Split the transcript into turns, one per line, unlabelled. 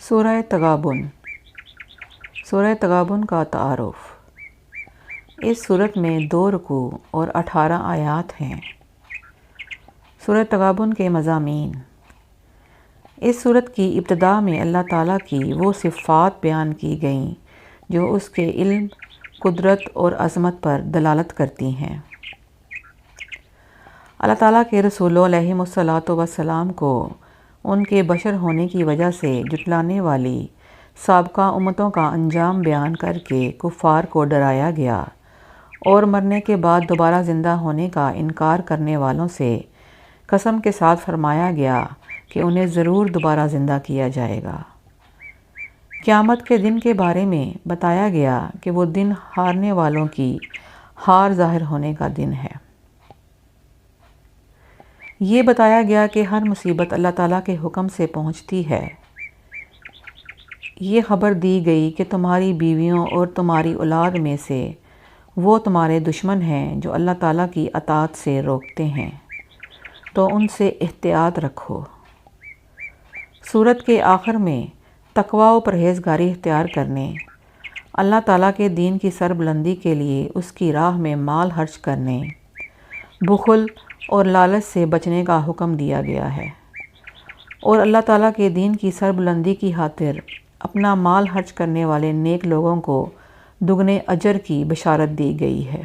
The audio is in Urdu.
سورہ تغابن۔ سورہ تغابن کا تعارف۔ اس صورت میں 2 رکوع اور 18 آیات ہیں۔ سورہ تغابن کے مضامین۔ اس صورت کی ابتدا میں اللہ تعالیٰ کی وہ صفات بیان کی گئیں جو اس کے علم، قدرت اور عظمت پر دلالت کرتی ہیں۔ اللہ تعالیٰ کے رسولوں علیہم الصلاۃ والسلام کو ان کے بشر ہونے کی وجہ سے جھٹلانے والی سابقہ امتوں کا انجام بیان کر کے کفار کو ڈرایا گیا اور مرنے کے بعد دوبارہ زندہ ہونے کا انکار کرنے والوں سے قسم کے ساتھ فرمایا گیا کہ انہیں ضرور دوبارہ زندہ کیا جائے گا۔ قیامت کے دن کے بارے میں بتایا گیا کہ وہ دن ہارنے والوں کی ہار ظاہر ہونے کا دن ہے۔ یہ بتایا گیا کہ ہر مصیبت اللہ تعالیٰ کے حکم سے پہنچتی ہے۔ یہ خبر دی گئی کہ تمہاری بیویوں اور تمہاری اولاد میں سے وہ تمہارے دشمن ہیں جو اللہ تعالیٰ کی اطاعت سے روکتے ہیں، تو ان سے احتیاط رکھو۔ سورت کے آخر میں تقویٰ و پرہیزگاری اختیار کرنے، اللہ تعالیٰ کے دین کی سربلندی کے لیے اس کی راہ میں مال خرچ کرنے، بخل اور لالچ سے بچنے کا حکم دیا گیا ہے، اور اللہ تعالیٰ کے دین کی سربلندی کی خاطر اپنا مال خرچ کرنے والے نیک لوگوں کو دگنے اجر کی بشارت دی گئی ہے۔